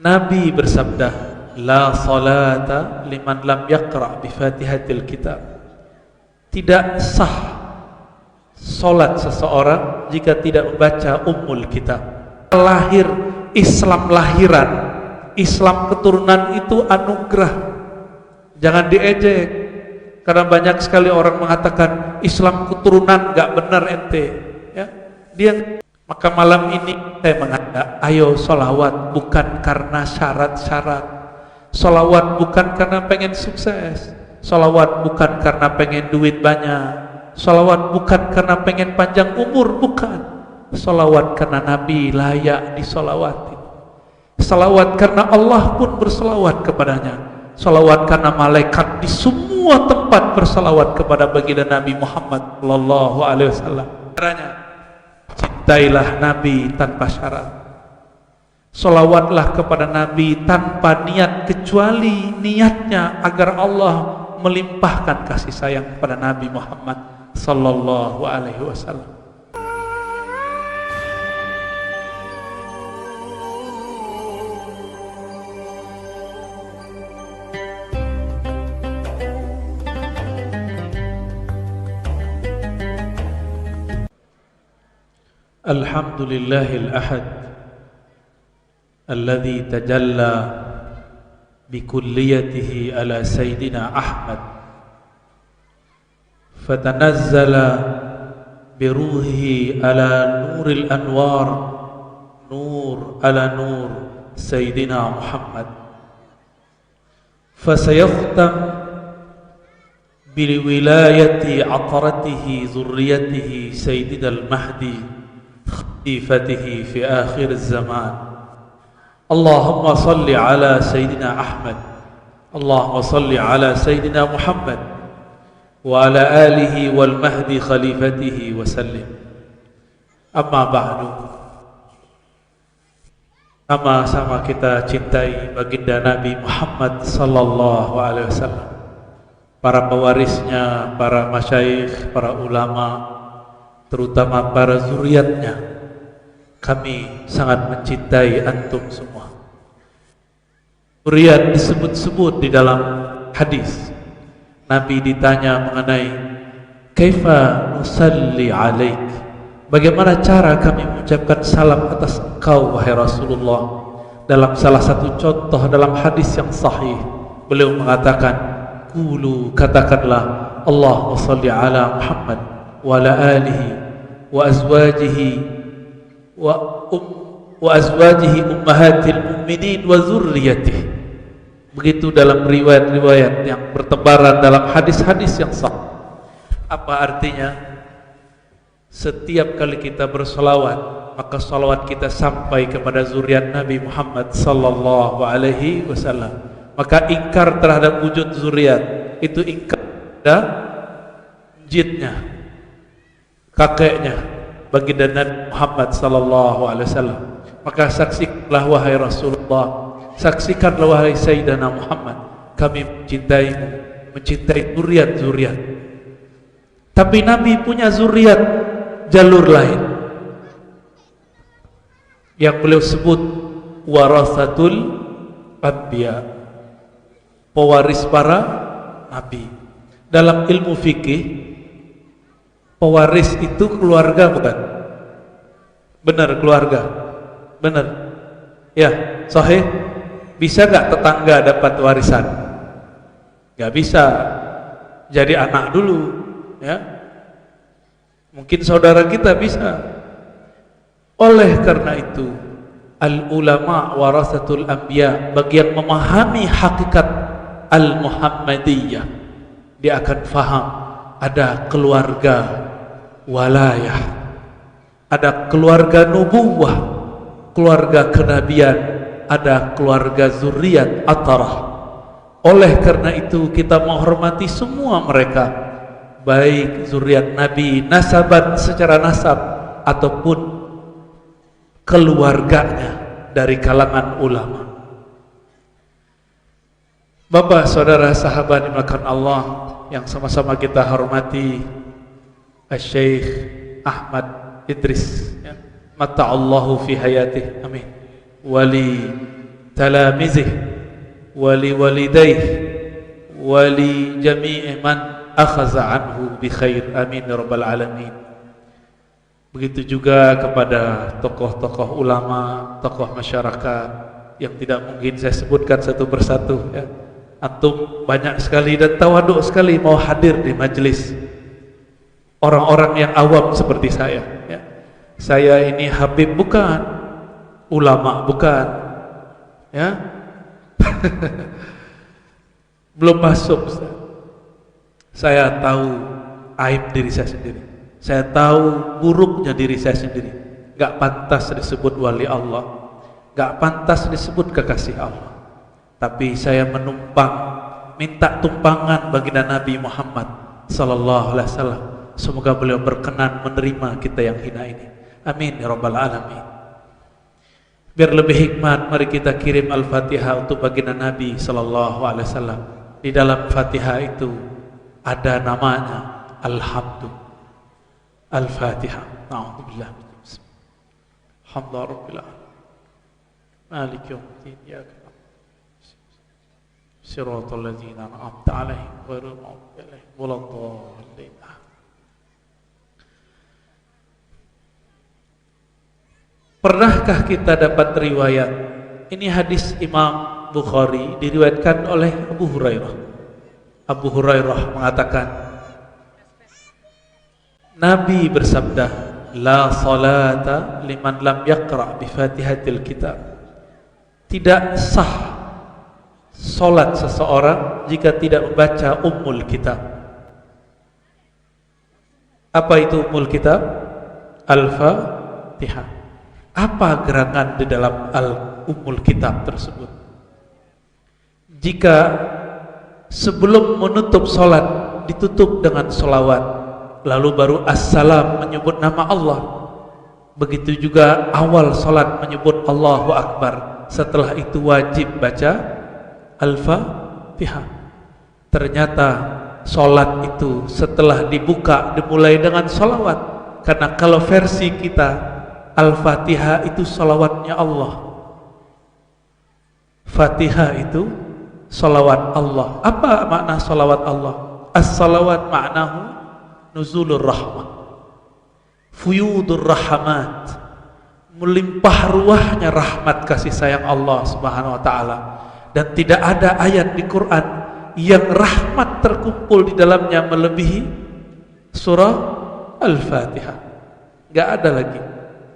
Nabi bersabda, la salata liman lam yaqra' bi Fatihatil Kitab. Tidak sah salat seseorang jika tidak membaca Ummul Kitab. Lahir Islam lahiran, Islam keturunan itu anugerah. Jangan diejek. Karena banyak sekali orang mengatakan Islam keturunan enggak benar ente, ya. Maka malam ini saya mengajak, ayo sholawat bukan karena syarat-syarat. Sholawat bukan karena pengen sukses. Sholawat bukan karena pengen duit banyak. Sholawat bukan karena pengen panjang umur, bukan. Sholawat karena Nabi layak disholawati. Sholawat karena Allah pun bersolawat kepadanya. Sholawat karena malaikat di semua tempat bersolawat kepada baginda Nabi Muhammad sallallahu alaihi wasallam. Caranya, cintailah Nabi tanpa syarat. Sholawatlah kepada Nabi tanpa niat, kecuali niatnya agar Allah melimpahkan kasih sayang kepada Nabi Muhammad sallallahu alaihi wasallam. Alhamdulillahil ahad alladhi tajalla bikulliyatihi ala sayyidina Ahmad fatanazzala biruhihi ala nuril anwar, nur ala nur sayyidina Muhammad, fasayakhtam biwilayati aqaratihi zurriyatihi sayyidina al-mahdi خليفته في آخر الزمان. اللهم صل على سيدنا أحمد، اللهم صل على سيدنا محمد وعلى آله والمهدي خليفته وسلم. أما بعد, sama-sama kita cintai baginda Nabi Muhammad sallallahu alaihi wasallam, para pewarisnya, para masyayikh, para ulama, terutama para zuriatnya. Kami sangat mencintai antum semua. Zuriat disebut-sebut di dalam hadis. Nabi ditanya mengenai kaifa nusalli alaik, bagaimana cara kami mengucapkan salam atas engkau wahai Rasulullah. Dalam salah satu contoh dalam hadis yang sahih, beliau mengatakan, qulu, katakanlah, Allahumma salli ala Muhammad wa ala alihi wa azwajihi wa azwajihi ummahatil mu'minin wa zurriyatihi. Begitu dalam riwayat-riwayat yang bertebaran dalam hadis-hadis yang sahih. Apa artinya? Setiap kali kita bersolawat, maka solawat kita sampai kepada zuriat Nabi Muhammad sallallahu alaihi wasallam. Maka ingkar terhadap wujud zuriat itu ingkar pada jidnya, kakeknya baginda Nabi Muhammad sallallahu alaihi wasallam. Maka saksikanlah wahai Rasulullah, saksikanlah wahai Sayyidina Muhammad, kami mencintaimu, mencintai zuriat-zuriat. Tapi Nabi punya zuriat jalur lain yang beliau sebut warasatul anbiya, pewaris para nabi. Dalam ilmu fikih, pewaris itu keluarga bukan? Benar, keluarga. Benar. Ya, sahih. Bisa gak tetangga dapat warisan? Gak bisa. Jadi anak dulu, ya. Mungkin saudara kita bisa. Oleh karena itu, al-ulama warasatul anbiya, bagi yang memahami hakikat al-Muhammadiyah, dia akan faham ada keluarga walayah, ada keluarga nubuwah, keluarga kenabian, ada keluarga zuriat atarah. Oleh karena itu kita menghormati semua mereka, baik zuriat Nabi nasaban secara nasab ataupun keluarganya dari kalangan ulama. Bapak, saudara, sahabat dimuliakan Allah yang sama-sama kita hormati, Syekh Ahmad Idris, ya. Mata'allahu fi hayatih, amin, wali talamizih wa li walidayh wa li jami'i man akhadha anhu bi khair. Amin ya rabbal alamin. Begitu juga kepada tokoh-tokoh ulama, tokoh masyarakat yang tidak mungkin saya sebutkan satu persatu ya. Antum banyak sekali dan tawaduk sekali mau hadir di majelis orang-orang yang awam seperti saya ya. Saya ini habib bukan, ulama bukan ya. Belum masuk. Saya tahu aib diri saya sendiri. Saya tahu buruknya diri saya sendiri. Gak pantas disebut wali Allah, gak pantas disebut kekasih Allah. Tapi saya menumpang, minta tumpangan baginda Nabi Muhammad sallallahu alaihi wasallam. Semoga beliau berkenan menerima kita yang hina ini. Amin ya rabbal alamin. Biar lebih hikmat, mari kita kirim Al-Fatihah untuk baginda Nabi sallallahu alaihi wasallam. Di dalam Fatihah itu ada namanya Alhamdulillah. Al-Fatihah. Na'udzubillah. Alhamdulillah rabbil alamin. Maliki yaumiddin. Iyyaka siratal ladzina an'amta 'alaihim ghairil maghdubi 'alaihim waladdallin. Pernahkah kita dapat riwayat? Ini hadis Imam Bukhari diriwayatkan oleh Abu Hurairah. Abu Hurairah mengatakan, Nabi bersabda, la salata liman lam yaqra bi Fatihatil Kitab. Tidak sah salat seseorang jika tidak membaca Ummul Kitab. Apa itu Ummul Kitab? Al-Fatihah. Apa gerangan di dalam Ummul Kitab tersebut? Jika sebelum menutup salat ditutup dengan salawat, lalu baru assalam menyebut nama Allah. Begitu juga awal salat menyebut Allahu Akbar. Setelah itu wajib baca Al-Fatihah. Ternyata salat itu setelah dibuka dimulai dengan salawat. Karena kalau versi kita Al-Fatihah itu salawatnya Allah. Fatihah itu salawat Allah. Apa makna salawat Allah? As-salawat ma'nahu nuzulur rahmah, fuyudur rahmat, melimpah ruahnya rahmat kasih sayang Allah subhanahu wa ta'ala. Dan tidak ada ayat di Quran yang rahmat terkumpul di dalamnya melebihi surah Al-Fatihah. Gak ada lagi.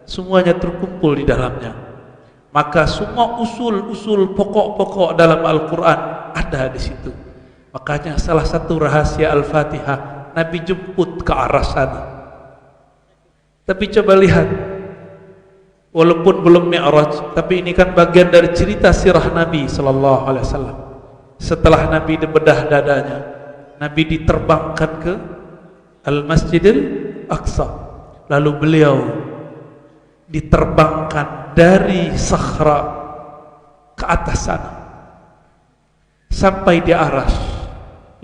Semuanya terkumpul di dalamnya. Maka semua usul-usul pokok-pokok dalam Al-Quran ada di situ. Makanya salah satu rahasia Al-Fatihah, Nabi jemput ke arah sana. Tapi coba lihat, walaupun belum Mi'raj, tapi ini kan bagian dari cerita sirah Nabi sallallahu alaihi wasallam. Setelah Nabi dibedah dadanya, Nabi diterbangkan ke Al-Masjidil Aqsa. Lalu beliau diterbangkan dari Sakhra ke atas sana sampai di Arasy.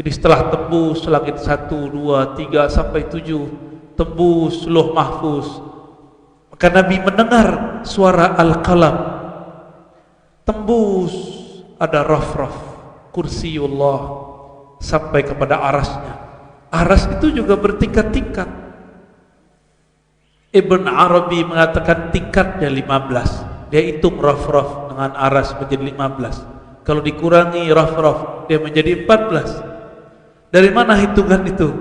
Jadi setelah tembus langit 1, 2, 3 sampai 7, tembus Lauh Mahfuz, maka Nabi mendengar suara Al-Qalam, tembus ada raf-raf kursiullah sampai kepada Arasy-nya. Arasy itu juga bertingkat-tingkat. Ibn Arabi mengatakan tingkatnya 15. Dia hitung raf-raf dengan Arasy menjadi 15. Kalau dikurangi raf-raf dia menjadi 14. Dari mana hitungan itu?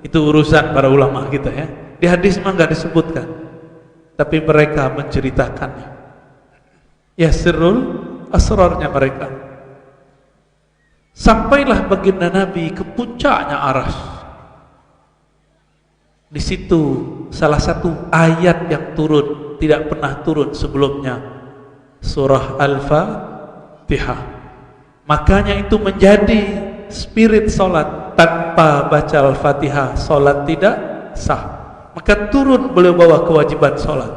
Itu urusan para ulama kita ya. Di hadis mah enggak disebutkan. Tapi mereka menceritakannya. Ya sirrul asrarnya mereka. Sampailah baginda Nabi ke puncaknya Arasy. Di situ salah satu ayat yang turun tidak pernah turun sebelumnya, surah Al-Fatihah. Makanya itu menjadi spirit salat. Tanpa baca Al-Fatihah salat tidak sah. Maka turun beliau bawa kewajiban salat.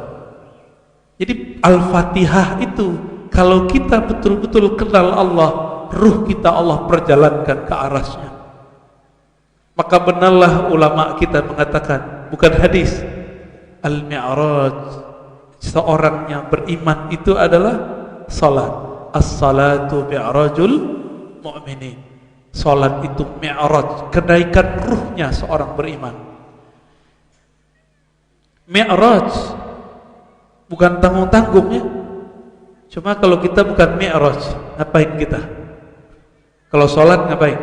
Jadi Al-Fatihah itu kalau kita betul-betul kenal Allah, ruh kita Allah perjalankan ke arasnya. Maka benarlah ulama kita mengatakan, bukan hadis, Al-Mi'raj, seorang yang beriman itu adalah salat. as-salatu mi'rajul mu'minin. Salat itu mi'raj, kenaikan ruhnya seorang beriman. Mi'raj bukan tanggung-tanggung ya. Cuma kalau kita bukan mi'raj, ngapain kita? Kalau salat ngapain?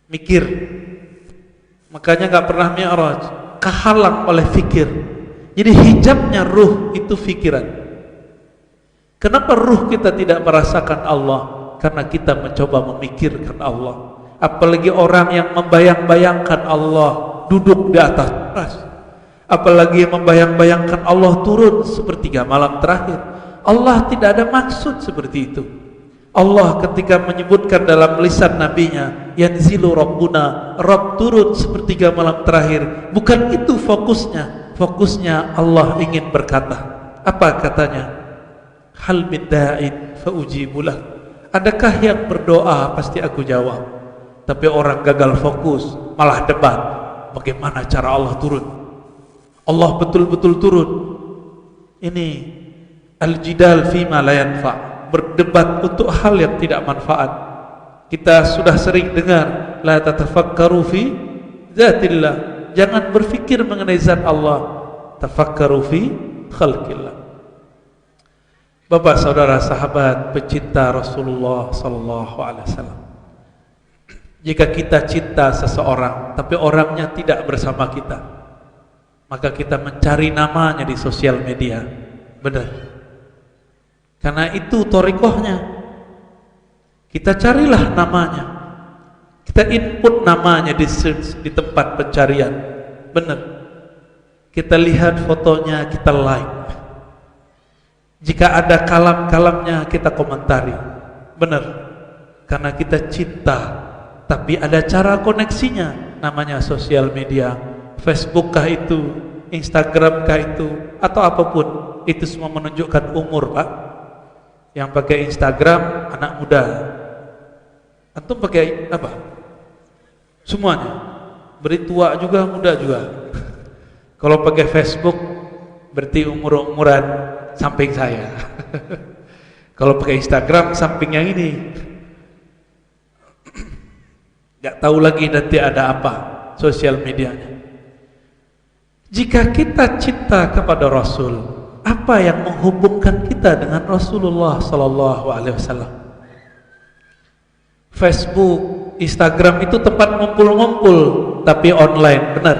Mikir. Makanya gak pernah mi'raj, kehalang oleh fikir. Jadi hijabnya ruh itu fikiran. Kenapa ruh kita tidak merasakan Allah? Karena kita mencoba memikirkan Allah. Apalagi orang yang membayang-bayangkan Allah duduk di atas aras. Apalagi yang membayang-bayangkan Allah turun sepertiga malam terakhir. Allah tidak ada maksud seperti itu. Allah ketika menyebutkan dalam lisan nabinya, yanzilu rabbuna, Rabb turun sepertiga malam terakhir, bukan itu fokusnya. Fokusnya Allah ingin berkata. Apa katanya? Hal min da'in fa ujibulah. Adakah yang berdoa pasti aku jawab. Tapi orang gagal fokus, malah debat. Bagaimana cara Allah turun? Allah betul-betul turun. Ini al-jidal fima la yanfa', berdebat untuk hal yang tidak manfaat. Kita sudah sering dengar la tatafakkaru fi zatillah. Jangan berfikir mengenai zat Allah. Tafakkaru fi khalqillah. Bapak, saudara, sahabat, pecinta Rasulullah sallallahu alaihi wasallam. Jika kita cinta seseorang tapi orangnya tidak bersama kita, maka kita mencari namanya di sosial media. Benar. Karena itu thariqahnya. Kita carilah namanya. Kita input namanya di search, di tempat pencarian. Benar. Kita lihat fotonya, kita like. Jika ada kalam-kalamnya kita komentari. Benar. Karena kita cinta. Tapi ada cara koneksinya. Namanya sosial media. Facebook kah itu, Instagram kah itu, atau apapun. Itu semua menunjukkan umur, Pak. Yang pakai Instagram anak muda. Antum pakai apa? Semuanya. Beri tua juga, muda juga. Kalau pakai Facebook berarti umur-umuran samping saya. Kalau pakai Instagram samping yang ini. Gak tahu lagi nanti ada apa sosial medianya. Jika kita cinta kepada Rasul, apa yang menghubungkan kita dengan Rasulullah sallallahu alaihi wasallam? Facebook, Instagram itu tempat ngumpul-ngumpul, tapi online, benar.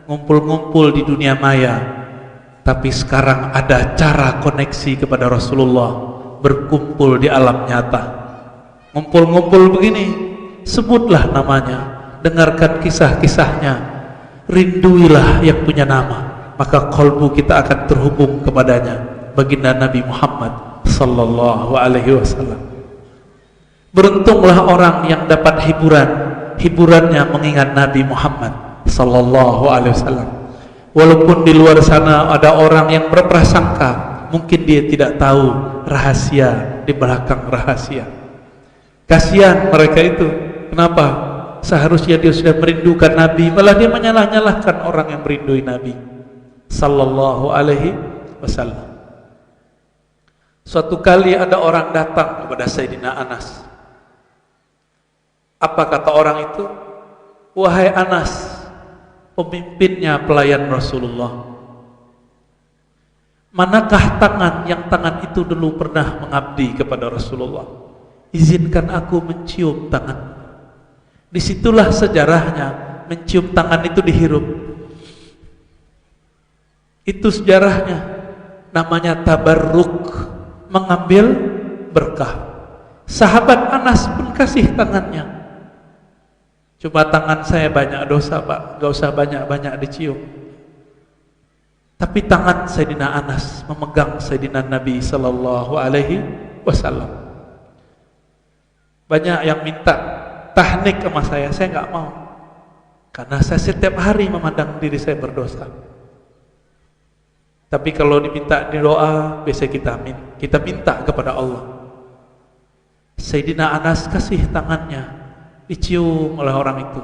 Ngumpul-ngumpul di dunia maya. Tapi sekarang ada cara koneksi kepada Rasulullah, berkumpul di alam nyata. Ngumpul-ngumpul begini, sebutlah namanya, dengarkan kisah-kisahnya, rinduilah yang punya nama, maka kalbu kita akan terhubung kepadanya. Baginda Nabi Muhammad sallallahu alaihi wasallam. Beruntunglah orang yang dapat hiburan, hiburannya mengingat Nabi Muhammad sallallahu alaihi wasallam. Walaupun di luar sana ada orang yang berprasangka, mungkin dia tidak tahu rahasia di belakang rahasia. Kasihan mereka itu. Kenapa? Seharusnya dia sudah merindukan Nabi, malah dia menyalah-nyalahkan orang yang merindui Nabi sallallahu alaihi wasallam. Suatu kali ada orang datang kepada Sayyidina Anas. Apa kata orang itu? Wahai Anas, pemimpinnya pelayan Rasulullah, manakah tangan yang tangan itu dulu pernah mengabdi kepada Rasulullah? Izinkan aku mencium tangan. Disitulah sejarahnya, mencium tangan itu dihirup. Itu sejarahnya, namanya tabarruk, mengambil berkah. Sahabat Anas pun kasih tangannya. Cuma tangan saya banyak dosa, Pak, gak usah banyak-banyak dicium. Tapi tangan Sayyidina Anas memegang Sayyidina Nabi sallallahu alaihi wasallam. Banyak yang minta tahnik sama saya gak mau. Karena saya setiap hari memandang diri saya berdosa. Tapi kalau diminta di doa, biasa kita minta kepada Allah. Sayyidina Anas kasih tangannya, dicium oleh orang itu.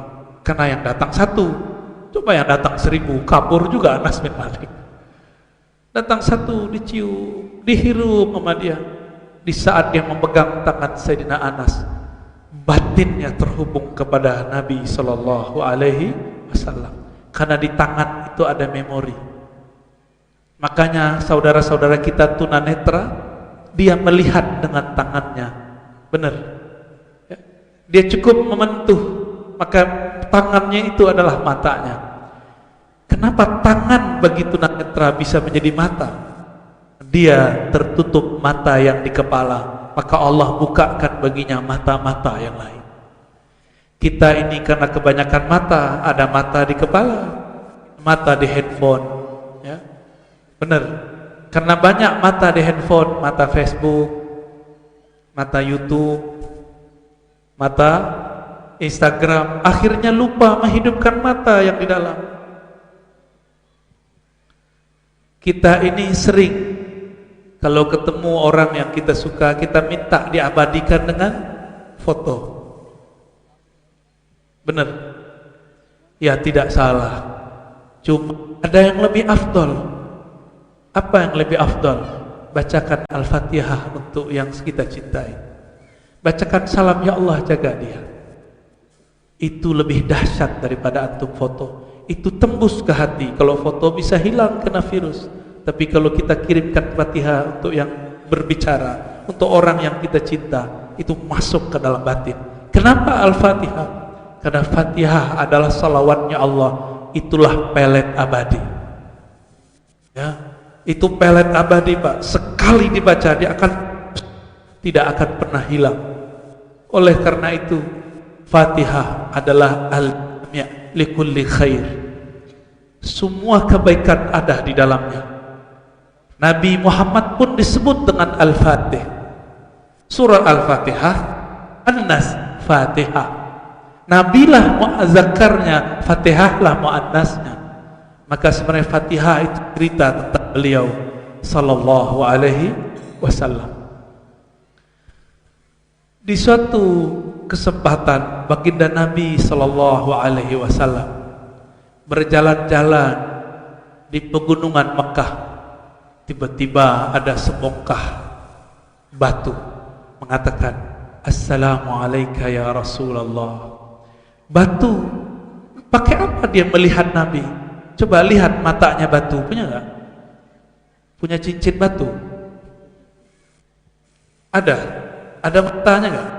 Karena yang datang satu, coba yang datang 1000 kabur juga Anas bin Malik. Datang satu dicium, dihirup sama dia. Di saat dia memegang tangan Sayyidina Anas, batinnya terhubung kepada Nabi Sallallahu Alaihi Wasallam, karena di tangan itu ada memori. Makanya saudara-saudara kita tunanetra, dia melihat dengan tangannya, benar. Dia cukup mementuh, maka tangannya itu adalah matanya. Kenapa tangan bagi tunanetra bisa menjadi mata? Dia tertutup mata yang di kepala, maka Allah bukakan baginya mata-mata yang lain. Kita ini karena kebanyakan mata, ada mata di kepala, mata di handphone, ya, benar. Karena banyak mata di handphone, mata Facebook, mata YouTube, mata Instagram, akhirnya lupa menghidupkan mata yang di dalam. Kita ini sering kalau ketemu orang yang kita suka, kita minta diabadikan dengan foto. Benar? Ya, tidak salah. Cuma ada yang lebih afdol. Apa yang lebih afdol? Bacakan Al-Fatihah untuk yang kita cintai. Bacakan salam, ya Allah jaga dia. Itu lebih dahsyat daripada antum foto. Itu tembus ke hati. Kalau foto bisa hilang kena virus. Tapi kalau kita kirimkan Fatihah untuk yang berbicara, untuk orang yang kita cinta, itu masuk ke dalam batin. Kenapa Al-Fatihah? Karena Fatihah adalah salawatnya Allah. Itulah pelet abadi. Ya, itu pelet abadi, Pak. Sekali dibaca dia tidak akan pernah hilang. Oleh karena itu, Fatihah adalah al-jami' likulli khair. Semua kebaikan ada di dalamnya. Nabi Muhammad pun disebut dengan Al-Fatih. Surah Al-Fatihah, An-Nas, Fatihah. Nabilah mu'azzakarnya, Fatihahlah mu'annasnya. Maka sebenarnya Fatihah itu cerita tentang beliau Sallallahu Alaihi Wasallam. Di suatu kesempatan baginda Nabi Sallallahu Alaihi Wasallam berjalan-jalan di pegunungan Mekah. Tiba-tiba ada sebongkah batu mengatakan, Assalamualaikum ya Rasulullah. Batu, pakai apa dia melihat Nabi? Coba lihat matanya batu, punya enggak? Punya cincin batu? Ada matanya enggak?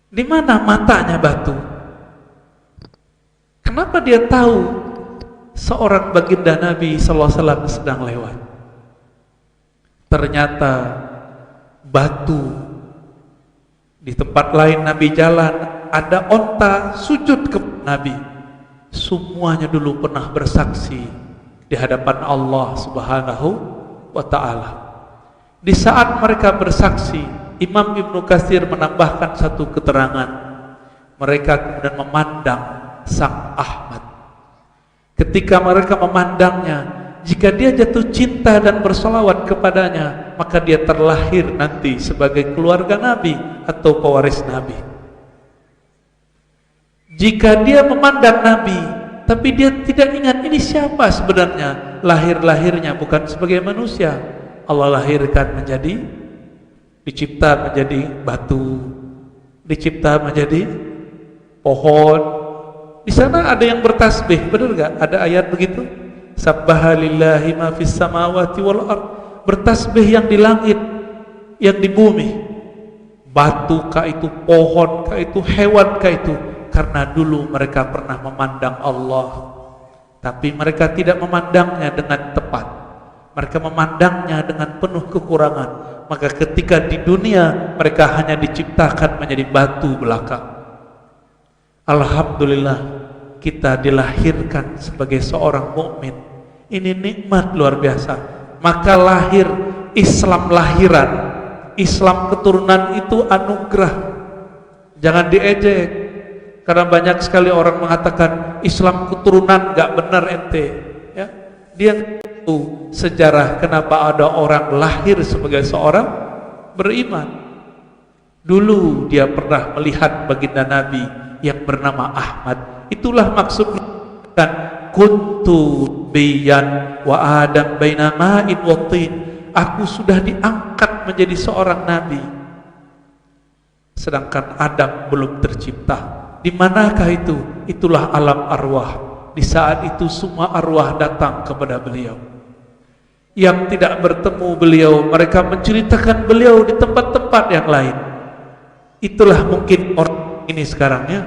Di mana matanya batu? Kenapa dia tahu seorang baginda Nabi sallallahu alaihi wasallam sedang lewat? Ternyata batu di tempat lain Nabi jalan, ada onta sujud ke Nabi. Semuanya dulu pernah bersaksi di hadapan Allah Subhanahu wa ta'ala. Di saat mereka bersaksi, Imam Ibnu Katsir menambahkan satu keterangan. Mereka kemudian memandang Sang Ahmad. Ketika mereka memandangnya, jika dia jatuh cinta dan bersolawat kepadanya, maka dia terlahir nanti sebagai keluarga Nabi atau pewaris Nabi. Jika dia memandang Nabi, tapi dia tidak ingat ini siapa sebenarnya, lahir-lahirnya bukan sebagai manusia, Allah lahirkan menjadi, dicipta menjadi batu, dicipta menjadi pohon. Di sana ada yang bertasbih, benar enggak? Ada ayat begitu. Sabbaha lillahi ma fis samawati wal ard. Bertasbih yang di langit, yang di bumi. Batu kah itu, pohon kah itu, hewan kah itu. Karena dulu mereka pernah memandang Allah, tapi mereka tidak memandangnya dengan tepat. Mereka memandangnya dengan penuh kekurangan. Maka ketika di dunia mereka hanya diciptakan menjadi batu belaka. Alhamdulillah kita dilahirkan sebagai seorang mukmin. Ini nikmat luar biasa. Maka lahir Islam lahiran, Islam keturunan itu anugerah. Jangan diejek. Karena banyak sekali orang mengatakan Islam keturunan gak benar ente. Ya, dia tahu sejarah kenapa ada orang lahir sebagai seorang beriman. Dulu dia pernah melihat baginda Nabi yang bernama Ahmad. Itulah maksud kuntu biyan wa adam baina ma'in wa tin. Aku sudah diangkat menjadi seorang nabi, sedangkan Adam belum tercipta. Di manakah itu? Itulah alam arwah. Di saat itu semua arwah datang kepada beliau. Yang tidak bertemu beliau, mereka menceritakan beliau di tempat-tempat yang lain. Itulah mungkin orang ini sekarang ya.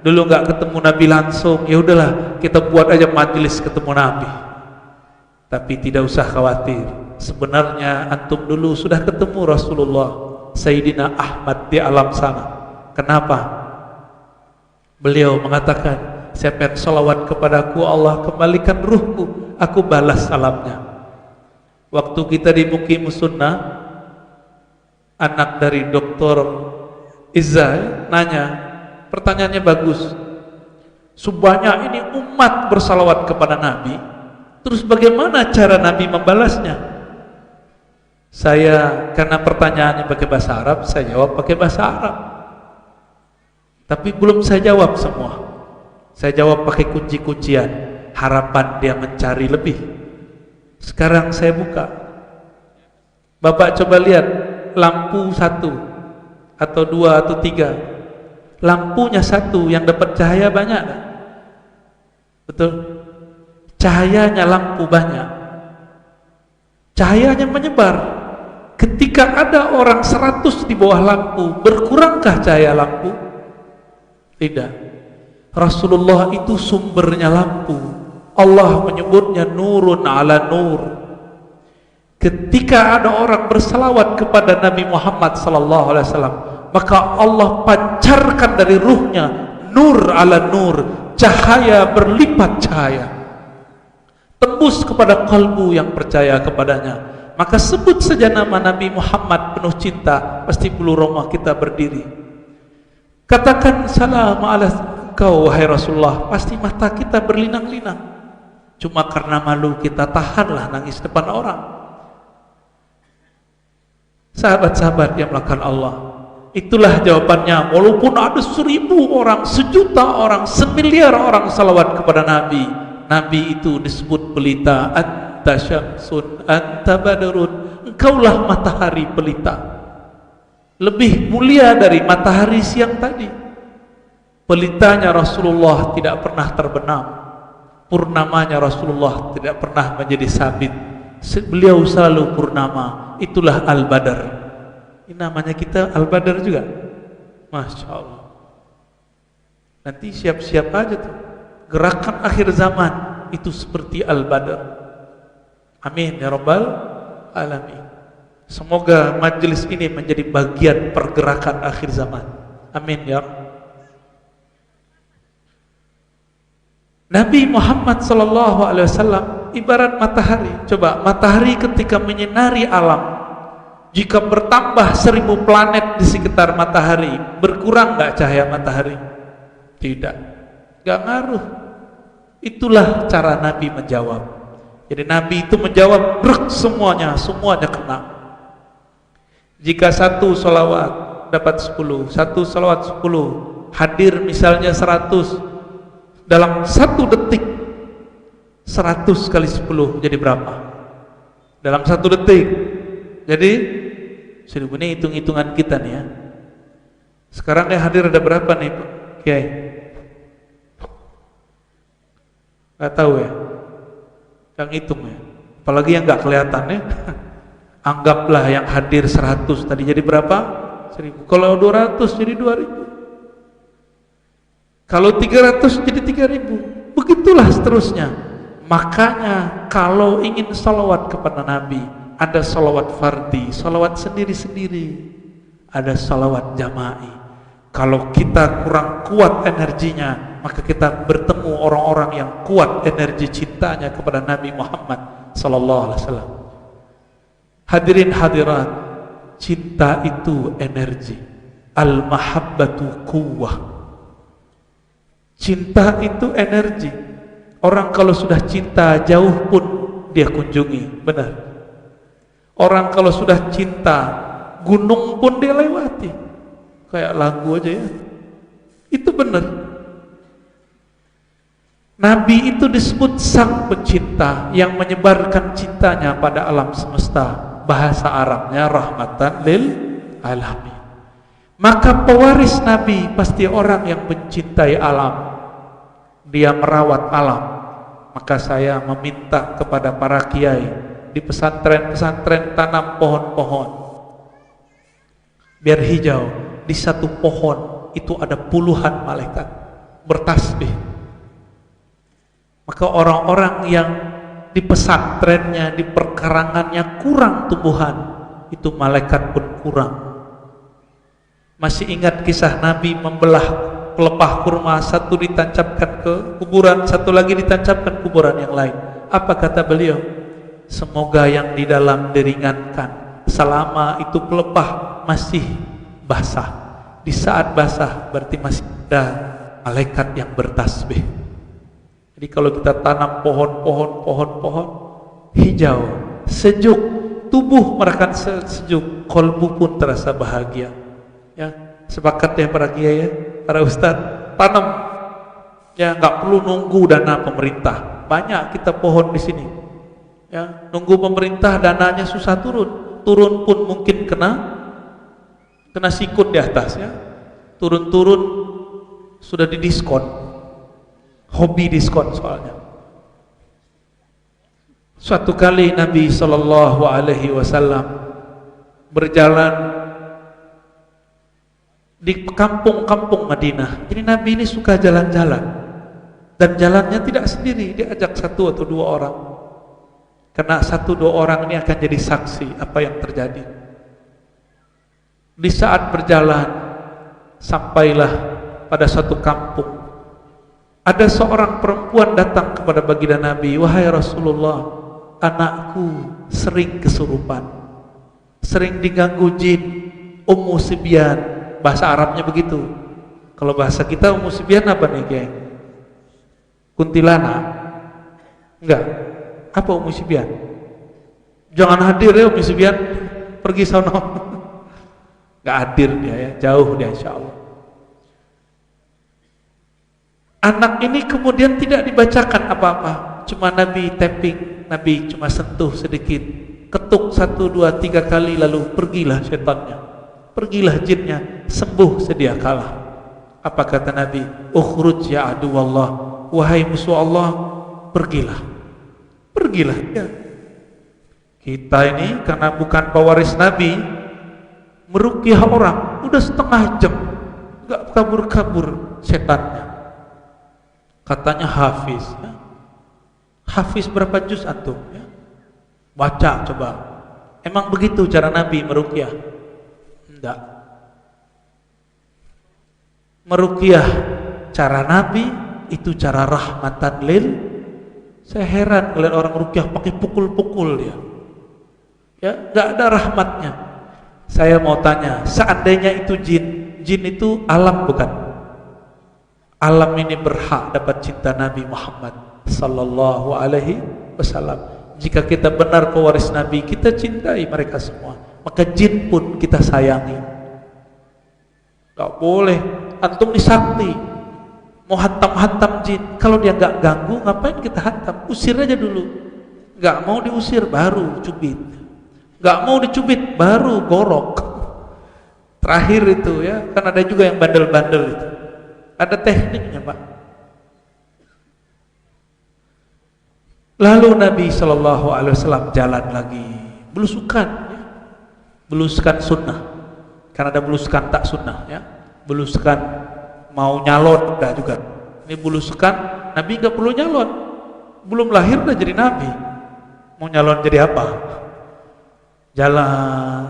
Dulu nggak ketemu Nabi langsung, ya udahlah kita buat aja majelis ketemu Nabi. Tapi tidak usah khawatir. Sebenarnya antum dulu sudah ketemu Rasulullah Sayyidina Ahmad di alam sana. Kenapa? Beliau mengatakan, siapa yang salawat kepadaku, Allah kembalikan ruhku, aku balas salamnya. Waktu kita di Muqimus Sunnah, anak dari Dr. Izza nanya, pertanyaannya bagus. Sebanyak ini umat bersalawat kepada Nabi, terus bagaimana cara Nabi membalasnya? Saya, karena pertanyaannya pakai bahasa Arab, saya jawab pakai bahasa Arab. Tapi belum saya jawab semua. Saya jawab pakai kunci-kuncian, harapan dia mencari lebih. Sekarang saya buka. Bapak coba lihat lampu 1 atau 2 atau 3. Lampunya 1 yang dapat cahaya banyak. Betul? Cahayanya lampu banyak. Cahayanya menyebar. Ketika ada orang 100 di bawah lampu, berkurangkah cahaya lampu? Tidak. Rasulullah itu sumbernya lampu. Allah menyebutnya nurun ala nur. Ketika ada orang bersalawat kepada Nabi Muhammad sallallahu alaihi wasallam, maka Allah pancarkan dari ruhnya nur ala nur, cahaya berlipat cahaya, tembus kepada kalbu yang percaya kepadanya. Maka sebut saja nama Nabi Muhammad penuh cinta, pasti bulu roma kita berdiri. Katakan salam ala engkau wahai Rasulullah, pasti mata kita berlinang-linang. Cuma karena malu kita tahanlah nangis depan orang. Sahabat-sahabat yang melakukan Allah, itulah jawabannya. Walaupun ada 1000 orang, 1.000.000 orang, 1.000.000.000 orang salawat kepada Nabi, Nabi itu disebut pelita. Anta syamsun, anta badrun, engkaulah matahari pelita, lebih mulia dari matahari siang tadi. Pelitanya Rasulullah tidak pernah terbenam, purnamanya Rasulullah tidak pernah menjadi sabit. Beliau selalu purnama. Itulah Al-Badar. Ini namanya kita Al-Badar juga. Masya Allah. Nanti siap-siap aja tuh. Gerakan akhir zaman itu seperti Al-Badar. Amin ya Rabbal Alamin. Semoga majelis ini menjadi bagian pergerakan akhir zaman. Amin ya Rabb. Nabi Muhammad SAW ibarat matahari. Coba matahari ketika menyinari alam, jika bertambah 1000 planet di sekitar matahari, berkurang nggak cahaya matahari? Tidak, nggak ngaruh. Itulah cara Nabi menjawab. Jadi Nabi itu menjawab semuanya kena. Jika 1 salawat dapat 10, 1 salawat 10, hadir misalnya 100, dalam 1 detik 100 kali 10 jadi berapa? Dalam 1 detik jadi 1000. Ini hitung-hitungan kita nih ya. Sekarang yang hadir ada berapa nih Pak Kiai? Gak tahu ya, yang hitung ya, apalagi yang gak kelihatan ya. Anggaplah yang hadir 100 tadi jadi berapa? 1000. Kalau 200 jadi 2000. Kalau 300 jadi 3000. Begitulah seterusnya. Makanya kalau ingin salawat kepada Nabi, ada salawat fardi, salawat sendiri-sendiri, ada salawat jama'i. Kalau kita kurang kuat energinya, maka kita bertemu orang-orang yang kuat energi cintanya kepada Nabi Muhammad sallallahu alaihi wasallam. Hadirin hadirat, cinta itu energi. Al-mahabbatu quwwah. Cinta itu energi. Orang kalau sudah cinta jauh pun dia kunjungi, benar. Orang kalau sudah cinta gunung pun dia lewati. Kayak lagu aja ya. Itu benar. Nabi itu disebut sang pencinta yang menyebarkan cintanya pada alam semesta. Bahasa Arabnya rahmatan lil alamin. Maka pewaris Nabi pasti orang yang mencintai alam. Dia merawat alam. Maka saya meminta kepada para kiai di pesantren-pesantren tanam pohon-pohon. Biar hijau. Di satu pohon itu ada puluhan malaikat bertasbih. Maka orang-orang yang di pesantrennya, di perkarangannya kurang tumbuhan, itu malaikat pun kurang. Masih ingat kisah Nabi membelah pelepah kurma, satu ditancapkan ke kuburan, satu lagi ditancapkan kuburan yang lain. Apa kata beliau? Semoga yang di dalam diringankan selama itu pelepah masih basah. Di saat basah berarti masih ada malaikat yang bertasbih. Jadi kalau kita tanam pohon hijau, sejuk, tubuh merasakan sejuk, kolbu pun terasa bahagia. Ya, sepakat ya para kiai ya, para ustadz, tanam. Ya, nggak perlu nunggu dana pemerintah. Banyak kita pohon di sini. Ya, nunggu pemerintah dananya susah turun. Turun pun mungkin kena sikut di atas ya. Turun-turun sudah didiskon. Hobi diskon soalnya. Suatu kali Nabi SAW berjalan di kampung-kampung Madinah. Jadi Nabi ini suka jalan-jalan, dan jalannya tidak sendiri, diajak satu atau dua orang. Karena satu dua orang ini akan jadi saksi apa yang terjadi. Di saat berjalan, sampailah pada suatu kampung. Ada seorang perempuan datang kepada baginda Nabi, wahai Rasulullah, anakku sering kesurupan, sering diganggu jin, Ummu Sibyan. Bahasa Arabnya begitu. Kalau bahasa kita Ummu Sibyan apa nih geng? Kuntilanak? Enggak. Apa Ummu Sibyan? Jangan hadir ya Ummu Sibyan, pergi sono. Enggak hadir dia ya, jauh dia insyaallah. Anak ini kemudian tidak dibacakan apa-apa, cuma Nabi tapping, Nabi cuma sentuh sedikit, ketuk 1, 2, 3 kali, lalu pergilah setannya, pergilah jinnya, sembuh sedia kala. Apa kata Nabi? Ukhruj ya aduwallah, wahai musuh Allah, pergilah, pergilah ya. Kita ini karena bukan pewaris Nabi, meruqyah orang udah setengah jam, gak kabur-kabur setannya. Katanya Hafiz ya. Hafiz berapa juz antum ya? Baca coba. Emang begitu cara Nabi meruqyah? Enggak. Meruqyah cara Nabi itu cara rahmatan lil. Saya heran ngeliat orang ruqyah pakai pukul-pukul dia. Ya, enggak ada rahmatnya. Saya mau tanya, seandainya itu jin itu alam bukan? Alam ini berhak dapat cinta Nabi Muhammad sallallahu alaihi wasallam. Jika kita benar pewaris Nabi, kita cintai mereka semua. Maka jin pun kita sayangi. Gak boleh antum disakti mau hantam-hantam jin. Kalau dia gak ganggu, ngapain kita hantam? Usir aja dulu. Gak mau diusir, baru cubit. Gak mau dicubit, baru gorok. Terakhir itu ya, kan ada juga yang bandel-bandel itu. Ada tekniknya Pak. Lalu Nabi SAW jalan lagi, belusukan ya. Belusukan sunnah. Karena ada belusukan tak sunnah ya. Belusukan mau nyalon enggak juga. Ini belusukan Nabi enggak perlu nyalon. Belum lahir udah jadi Nabi. Mau nyalon jadi apa? Jalan.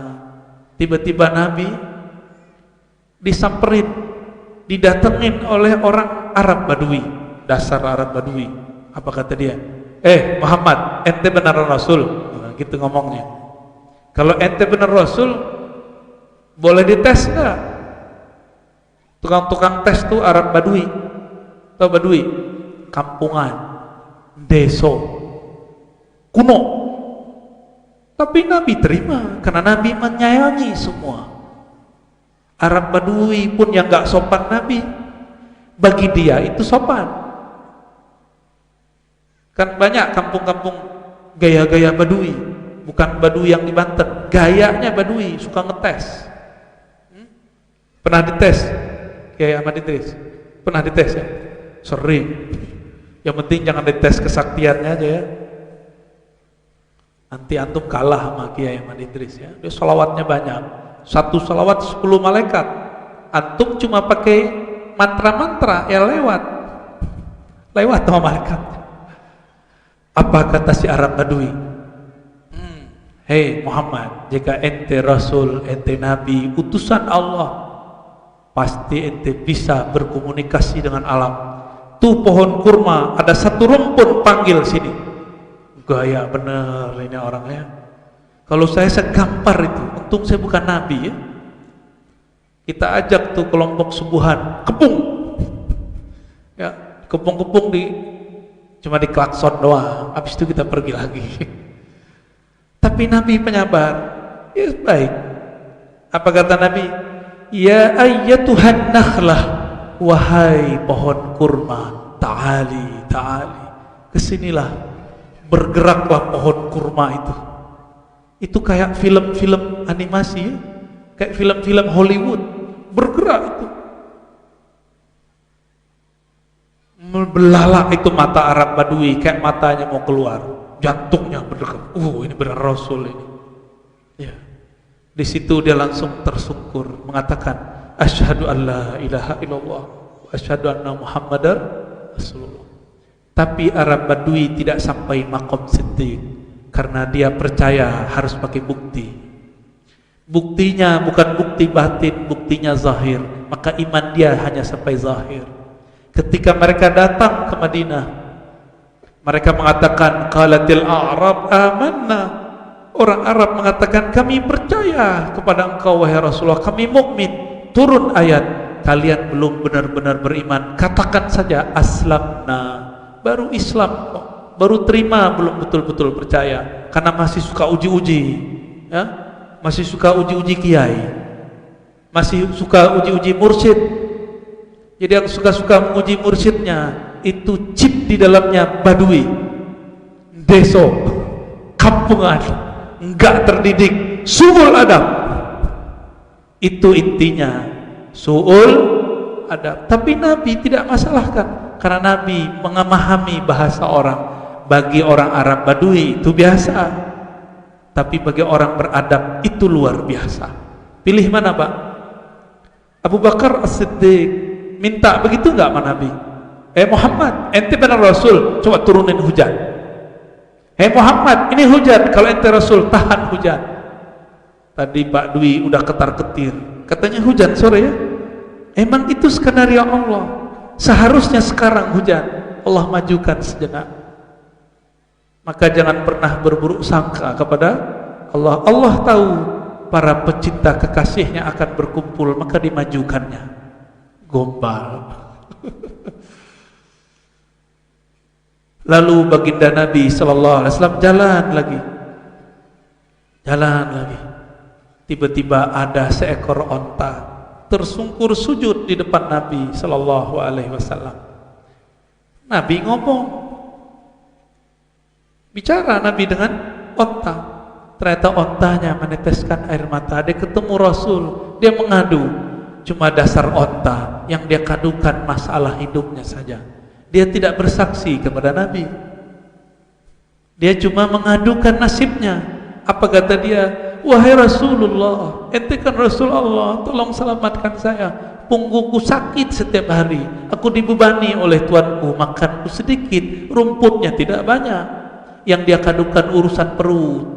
Tiba-tiba Nabi disamperin, didatengin oleh orang Arab Badui, dasar Arab Badui. Apa kata dia? Muhammad, ente benar Rasul? Nah, gitu ngomongnya. Kalau ente benar Rasul, boleh dites nggak? Tukang-tukang tes tuh Arab Badui. Tahu Badui? Kampungan, deso, kuno. Tapi Nabi terima, karena Nabi menyayangi semua. Arab Badui pun yang gak sopan Nabi, bagi dia itu sopan. Kan banyak kampung-kampung gaya-gaya Badui, bukan Badui yang di Banten, gayanya Badui, suka ngetes. Pernah dites Kiai Ahmad Idris? Pernah dites ya? Sering. Yang penting jangan dites kesaktiannya aja ya. Nanti antum kalah sama Kiai Ahmad Idris ya. Dia salawatnya banyak. Satu salawat 10 malaikat. Antum cuma pakai mantra-mantra ya lewat sama malaikat. Apa kata si Arab Badui? Hei Muhammad, jika ente Rasul, ente Nabi, utusan Allah, pasti ente bisa berkomunikasi dengan alam. Tuh pohon kurma, ada satu rumpun, panggil sini. Gaya bener ini orangnya. Kalau saya segampar itu, untung saya bukan Nabi ya. Kita ajak tuh kelompok subuhan, kepung. Ya, kepung-kepung cuma di klakson doang. Habis itu kita pergi lagi. Tapi Nabi penyabar, ya baik. Apa kata Nabi? Ya ayyatuhan nakhlah, wahai pohon kurma, ta'ali, kesinilah, bergeraklah pohon kurma itu. Itu kayak film-film animasi ya? Kayak film-film Hollywood, bergerak itu. Belalak itu mata Arab Badui, kayak matanya mau keluar, jantungnya berdetak. Ini benar Rasul ini. Ya. Di situ dia langsung tersungkur mengatakan asyhadu alla ilaha illallah wa asyhadu anna muhammadar rasulullah. Tapi Arab Badui tidak sampai maqam siddiq karena dia percaya harus pakai bukti. Buktinya bukan bukti batin, buktinya zahir. Maka iman dia hanya sampai zahir. Ketika mereka datang ke Madinah, mereka mengatakan qalatil a'rab amanna. Orang Arab mengatakan kami percaya kepada engkau wahai Rasulullah, kami mukmin. Turun ayat, kalian belum benar-benar beriman, katakan saja aslamna. Baru Islam kok, baru terima, belum betul-betul percaya karena masih suka uji-uji ya? Masih suka uji-uji kiai, masih suka uji-uji mursyid. Jadi yang suka-suka menguji mursyidnya itu chip di dalamnya Badui, deso, kampungan, enggak terdidik, su'ul adab. Itu intinya, su'ul adab. Tapi Nabi tidak masalahkan karena Nabi memahami bahasa orang. Bagi orang Arab Badui itu biasa, tapi bagi orang beradab itu luar biasa. Pilih mana Pak? Abu Bakar As-Siddiq minta begitu enggak sama Nabi? Muhammad, ente benar Rasul, coba turunin hujan. Muhammad, ini hujan, kalau ente Rasul tahan hujan. Tadi Pak Dwi udah ketar-ketir, katanya hujan sore ya. Emang itu skenario Allah. Seharusnya sekarang hujan, Allah majukan sejenak. Maka jangan pernah berburuk sangka kepada Allah. Allah tahu para pecinta kekasihnya akan berkumpul, maka dimajukannya. Gombal. Lalu baginda Nabi sallallahu alaihi wasallam jalan lagi. Tiba-tiba ada seekor onta tersungkur sujud di depan Nabi sallallahu alaihi wasallam. Nabi ngomong, bicara Nabi dengan onta. Ternyata ontanya meneteskan air mata. Dia ketemu Rasul, dia mengadu. Cuma dasar onta yang dia kadukan masalah hidupnya saja. Dia tidak bersaksi kepada Nabi. Dia cuma mengadukan nasibnya. Apa kata dia? Wahai Rasulullah, ente kan Rasul Allah, tolong selamatkan saya. Punggungku sakit setiap hari. Aku dibebani oleh tuanku, makanku sedikit, rumputnya tidak banyak. Yang dia kadukan urusan perut.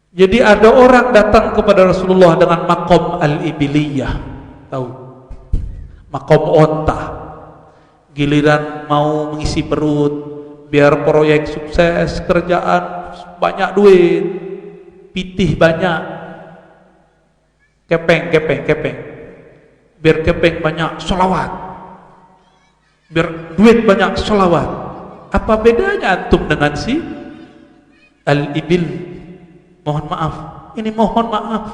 Jadi ada orang datang kepada Rasulullah dengan makom al-ibiliyah, tahu? Makom onta. Giliran mau mengisi perut, biar proyek sukses, kerjaan banyak duit, pitih banyak, kepeng. Biar kepeng banyak, sholawat. Biar duit banyak, sholawat. Apa bedanya antum dengan si al-ibil? Mohon maaf, ini mohon maaf.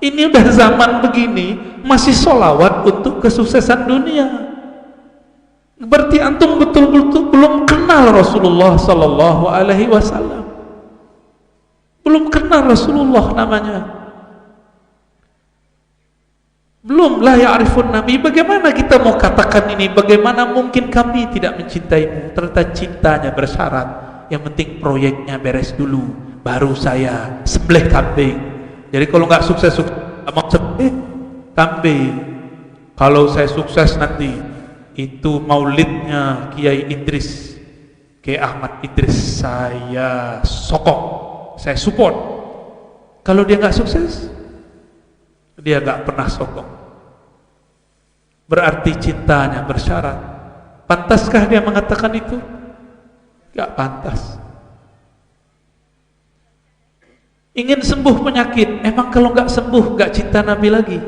Ini udah zaman begini, masih sholawat untuk kesuksesan dunia. Berarti antum betul-betul belum kenal Rasulullah sallallahu alaihi wasallam. Belum kenal Rasulullah namanya. Belum la ya'rifun nabi. Bagaimana kita mau katakan ini? Bagaimana mungkin kami tidak mencintaimu? Ternyata cintanya bersyarat. Yang penting proyeknya beres dulu, baru saya sembelih kambing. Jadi kalau nggak sukses mau sembelih kambing. Kalau saya sukses nanti itu maulidnya Kiai Idris, Kiai Ahmad Idris, saya sokong, saya support. Kalau dia nggak sukses, dia nggak pernah sokong. Berarti cintanya bersyarat. Pantaskah dia mengatakan itu? Nggak pantas. Ingin sembuh penyakit, emang kalau nggak sembuh nggak cinta Nabi lagi?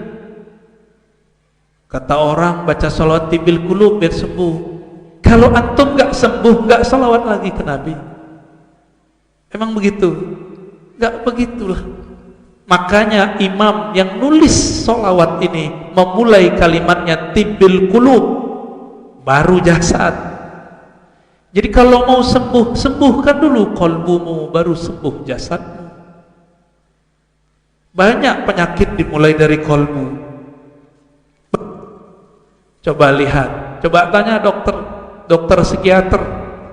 Kata orang baca salawat tibil qulub biar sembuh. Kalau antum nggak sembuh, nggak salawat lagi ke Nabi. Emang begitu? Nggak begitulah. Makanya imam yang nulis salawat ini memulai kalimatnya tibil qulub, baru jasad. Jadi kalau mau sembuh, sembuhkan dulu qalbumu, baru sembuh jasadmu. Banyak penyakit dimulai dari qalbu. Coba lihat, coba tanya dokter psikiater.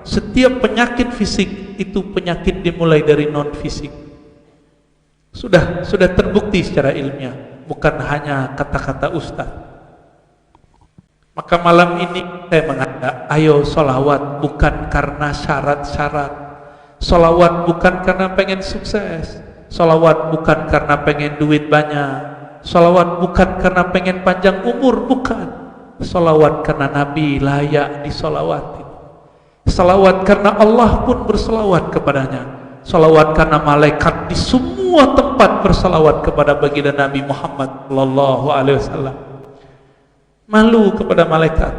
Setiap penyakit fisik itu penyakit dimulai dari non fisik. Sudah terbukti secara ilmiah, bukan hanya kata-kata ustaz. Maka malam ini saya mengajak, ayo sholawat bukan karena syarat-syarat. Sholawat bukan karena pengen sukses. Sholawat bukan karena pengen duit banyak. Sholawat bukan karena pengen panjang umur, bukan. Salawat karena Nabi layak disolawatin. Salawat karena Allah pun bersalawat kepadanya. Salawat karena malaikat di semua tempat bersalawat kepada baginda Nabi Muhammad sallallahu alaihi wasallam. Malu kepada malaikat,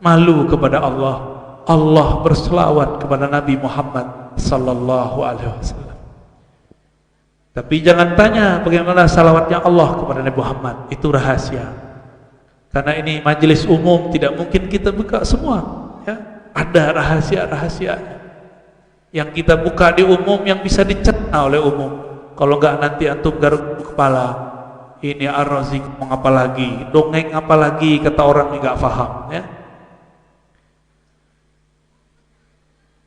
malu kepada Allah. Allah bersalawat kepada Nabi Muhammad sallallahu alaihi wasallam. Tapi jangan tanya bagaimana salawatnya Allah kepada Nabi Muhammad, itu rahasia. Karena ini majelis umum, tidak mungkin kita buka semua, ya. Ada rahasia-rahasianya yang kita buka di umum, yang bisa dicerna oleh umum. Kalau enggak nanti antum garuk kepala. Ini Ar-Razi ngomong apa lagi, dongeng apa lagi, kata orang yang enggak paham, ya.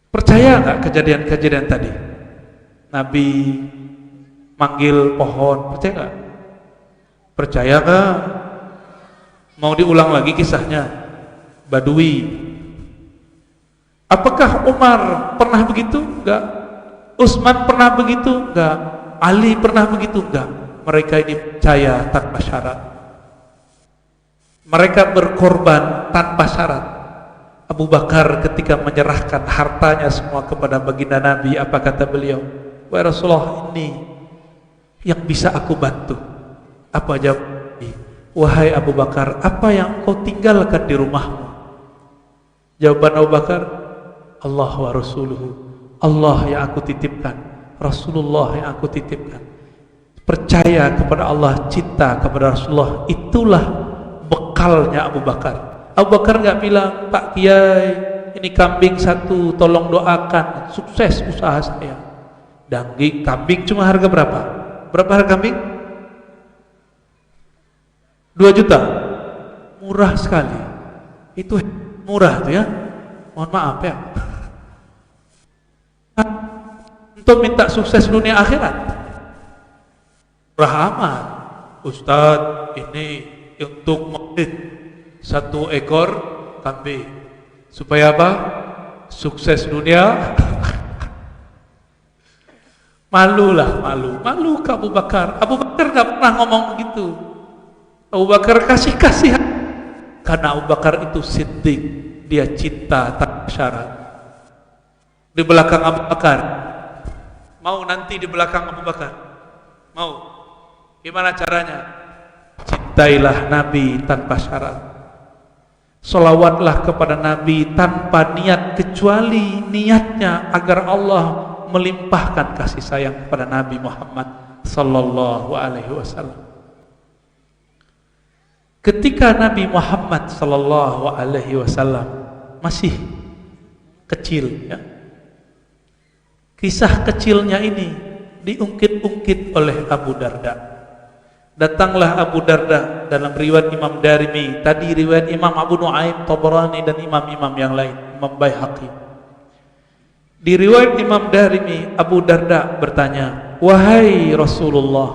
Percaya enggak kejadian-kejadian tadi? Nabi manggil pohon, percaya enggak? Percaya enggak? Mau diulang lagi kisahnya Badui. Apakah Umar pernah begitu? Enggak. Utsman pernah begitu? Enggak. Ali pernah begitu? Enggak. Mereka ini percaya tanpa syarat. Mereka berkorban tanpa syarat. Abu Bakar ketika menyerahkan hartanya semua kepada baginda Nabi, apa kata beliau? Wahai Rasulullah, ini yang bisa aku bantu. Apa jawab? Wahai Abu Bakar, apa yang kau tinggalkan di rumahmu? Jawaban Abu Bakar, Allah wa Rasuluhu. Allah yang aku titipkan, Rasulullah yang aku titipkan. Percaya kepada Allah, cinta kepada Rasulullah, itulah bekalnya Abu Bakar. Abu Bakar enggak bilang, Pak Kiai, ini kambing satu, tolong doakan sukses usaha saya. Daging kambing cuma harga berapa? Berapa harga kambing? 2 juta. Murah sekali. Itu murah tuh ya. Mohon maaf ya. Untuk minta sukses dunia akhirat. Murah amat. Ustadz, ini untuk maulid 1 ekor kambing. Supaya apa? Sukses dunia. Malulah, malu ke Abu Bakar. Abu Bakar gak pernah ngomong begitu. Abu Bakar kasih-kasihan. Karena Abu Bakar itu siddiq, dia cinta tanpa syarat. Di belakang Abu Bakar, mau nanti di belakang Abu Bakar? Mau? Gimana caranya? Cintailah Nabi tanpa syarat. Sholawatlah kepada Nabi tanpa niat, kecuali niatnya agar Allah melimpahkan kasih sayang kepada Nabi Muhammad sallallahu alaihi wasallam. Ketika Nabi Muhammad sallallahu alaihi wasallam masih kecil ya. Kisah kecilnya ini diungkit-ungkit oleh Abu Darda. Datanglah Abu Darda dalam riwayat Imam Darimi, tadi riwayat Imam Abu Nuaim, Tabarani dan imam-imam yang lain, Imam Baihaqi. Di riwayat Imam Darimi, Abu Darda bertanya, "Wahai Rasulullah,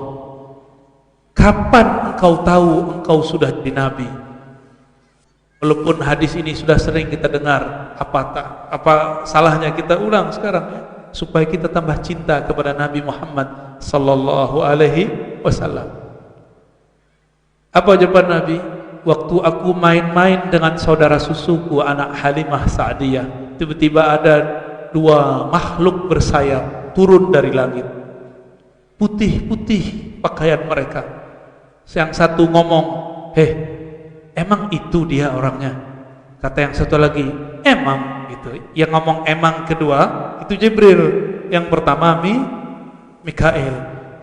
kapan engkau tahu engkau sudah jadi nabi?" Walaupun hadis ini sudah sering kita dengar, apa salahnya kita ulang sekarang ya, supaya kita tambah cinta kepada Nabi Muhammad sallallahu alaihi wasallam. Apa jawaban Nabi? Waktu aku main-main dengan saudara susuku anak Halimah Sa'diyah, tiba-tiba ada dua makhluk bersayap turun dari langit. Putih-putih pakaian mereka. Yang satu ngomong, "Heh, emang itu dia orangnya?" Kata yang satu lagi, "Emang," gitu. Yang ngomong emang kedua itu Jibril. Yang pertama Mikail.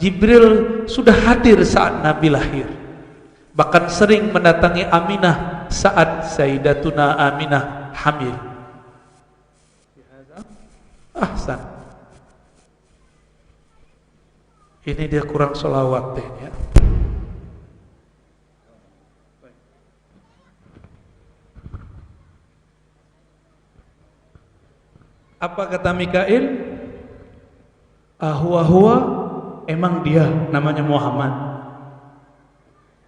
Jibril sudah hadir saat Nabi lahir. Bahkan sering mendatangi Aminah saat Sayyidatuna Aminah hamil. Ahsan. Ini dia kurang sholawat deh ya. Apa kata Mikail? Huwa, emang dia namanya Muhammad.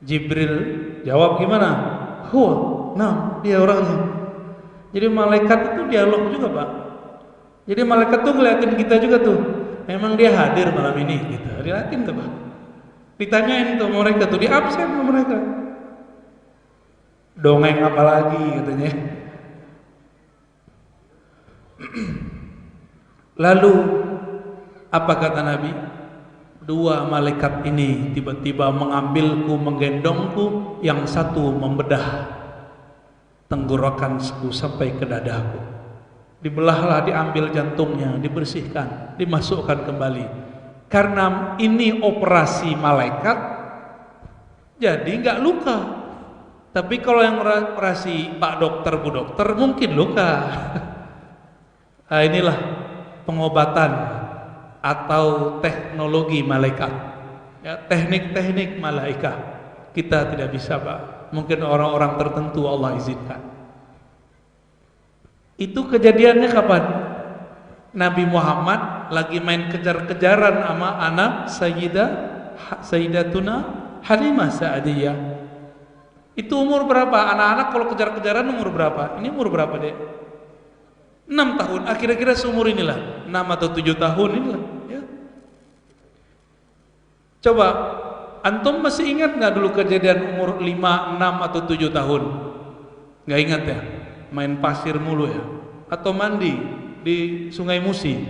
Jibril jawab gimana? Huwa, nah dia orangnya. Jadi malaikat itu dialog juga Pak. Jadi malaikat tuh ngeliatin kita juga tuh. Memang dia hadir malam ini gitu. Diliatin tuh Pak. Ditanyain tuh mereka tuh, di absen sama mereka. Dongeng apa lagi katanya. Lalu apa kata Nabi? Dua malaikat ini tiba-tiba mengambilku, menggendongku, yang satu membedah tenggorokanku sampai ke dadaku. Dibelahlah, diambil jantungnya, dibersihkan, dimasukkan kembali. Karena ini operasi malaikat, jadi nggak luka. Tapi kalau yang operasi Pak Dokter, Bu Dokter mungkin luka. Nah, inilah pengobatan atau teknologi malaikat ya, teknik-teknik malaikat kita tidak bisa Pak. Mungkin orang-orang tertentu Allah izinkan. Itu kejadiannya kapan? Nabi Muhammad lagi main kejar-kejaran sama anak Sayyidatuna Halimah Sa'diyah. Itu umur berapa? Anak-anak kalau kejar-kejaran umur berapa? Ini umur berapa deh? 6 tahun, kira-kira seumur inilah, 6 atau 7 tahun inilah ya. Coba antum masih ingat nggak dulu kejadian umur 5, 6 atau 7 tahun? Nggak ingat ya? Main pasir mulu ya? Atau mandi di Sungai Musi?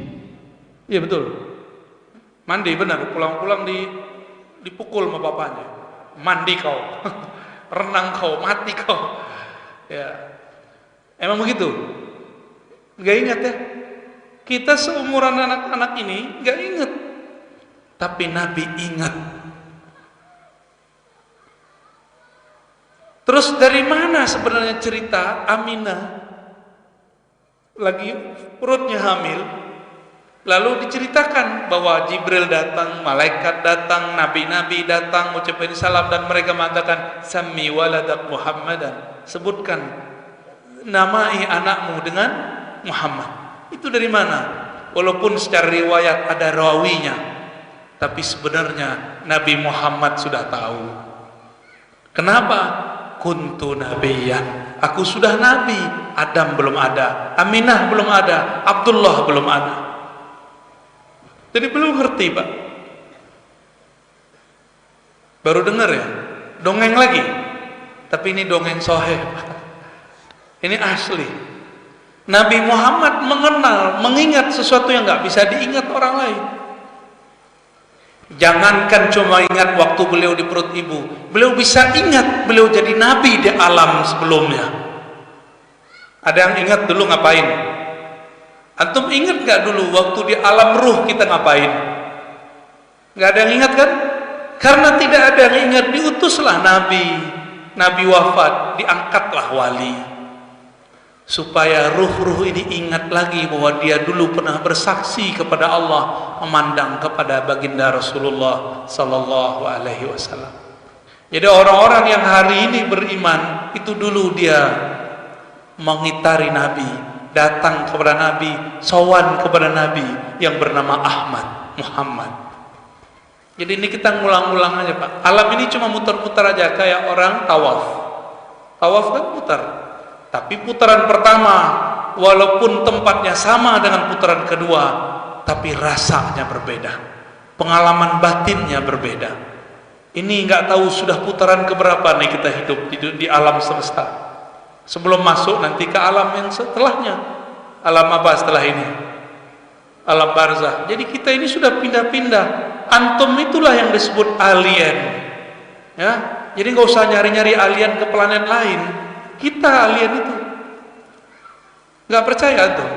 Iya betul, mandi benar, pulang-pulang dipukul sama bapaknya. Mandi kau, renang kau, mati kau ya. Emang begitu? Nggak ingat ya? Kita seumuran anak-anak ini nggak ingat, tapi Nabi ingat. Terus dari mana sebenarnya cerita Aminah lagi perutnya hamil, lalu diceritakan bahwa Jibril datang, malaikat datang, nabi-nabi datang, mengucapkan salam, dan mereka mengatakan, "Sammi waladak Muhammadan," sebutkan namai anakmu dengan Muhammad. Itu dari mana? Walaupun secara riwayat ada rawinya, tapi sebenarnya Nabi Muhammad sudah tahu. Kenapa? Kuntu nabiyyan, aku sudah nabi. Adam belum ada, Aminah belum ada, Abdullah belum ada. Jadi belum ngerti Pak. Baru dengar ya, dongeng lagi. Tapi ini dongeng sahih. Ini asli. Nabi Muhammad mengenal, mengingat sesuatu yang nggak bisa diingat orang lain. Jangankan cuma ingat waktu beliau di perut ibu, beliau bisa ingat beliau jadi nabi di alam sebelumnya. Ada yang ingat dulu ngapain? Antum ingat nggak dulu waktu di alam ruh kita ngapain? Nggak ada yang ingat kan? Karena tidak ada yang ingat, diutuslah nabi, nabi wafat, diangkatlah wali. supaya ruh-ruh ini ingat lagi bahwa dia dulu pernah bersaksi kepada Allah, memandang kepada baginda Rasulullah sallallahu alaihi wasallam. Jadi orang-orang yang hari ini beriman itu dulu dia mengitari Nabi, datang kepada Nabi, sowan kepada Nabi yang bernama Ahmad, Muhammad. Jadi ini kita ngulang-ngulang aja Pak. Alam ini cuma muter-muter aja kayak orang tawaf. Tawaf kan muter. Tapi putaran pertama, walaupun tempatnya sama dengan putaran kedua, tapi rasanya berbeda. Pengalaman batinnya berbeda. Ini nggak tahu sudah putaran keberapa nih kita hidup di alam semesta. Sebelum masuk nanti ke alam yang setelahnya. Alam apa setelah ini? Alam barzah. Jadi kita ini sudah pindah-pindah. Antum itulah yang disebut alien. Ya, jadi nggak usah nyari-nyari alien ke planet lain. Kita alien itu. Nggak percaya tuh?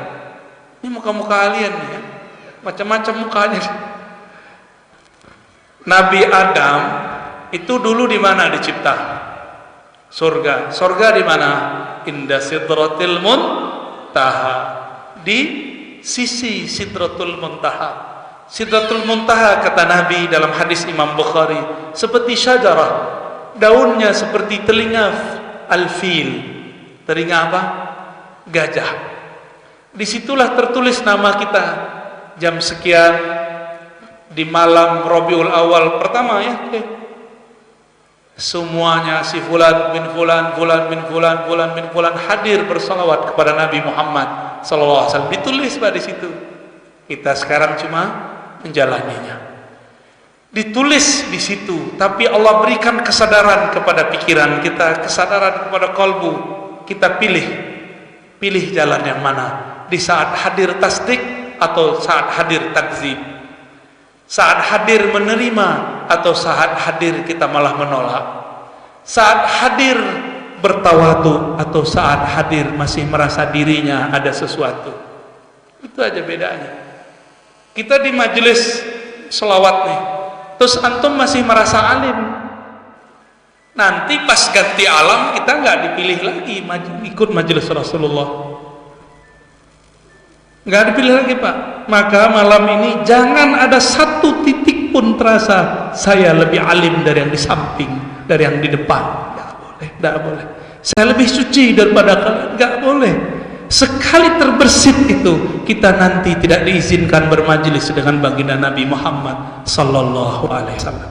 Ini muka-muka alien ya, macam-macam mukanya. Nabi Adam itu dulu di mana dicipta? Surga. Surga di mana? Inda sidratil muntaha. Di sisi sidratul muntaha. Sidratul muntaha kata Nabi dalam hadis Imam Bukhari seperti syajarah, daunnya seperti telinga al-fil. Telinga apa? Gajah. Disitulah tertulis nama kita jam sekian di malam Rabiul Awal pertama ya. Semuanya si fulan bin fulan, fulan bin fulan, fulan bin fulan hadir bersalawat kepada Nabi Muhammad sallallahu alaihi wasallam. Ditulis Pak di situ. Kita sekarang cuma menjalaninya. Ditulis di situ, tapi Allah berikan kesadaran kepada pikiran kita, kesadaran kepada kalbu. Kita pilih jalan yang mana, di saat hadir tasdik atau saat hadir takzib, saat hadir menerima atau saat hadir kita malah menolak, saat hadir bertawadu atau saat hadir masih merasa dirinya ada sesuatu. Itu aja bedanya. Kita di majelis selawat nih, terus antum masih merasa alim. Nanti pas ganti alam kita nggak dipilih lagi ikut majelis Rasulullah. Nggak dipilih lagi Pak. Maka malam ini jangan ada satu titik pun terasa saya lebih alim dari yang di samping, dari yang di depan. Nggak boleh, nggak boleh. Saya lebih suci daripada kalian. Nggak boleh. Sekali terbersit itu kita nanti tidak diizinkan bermajelis dengan baginda Nabi Muhammad sallallahu alaihi wasallam.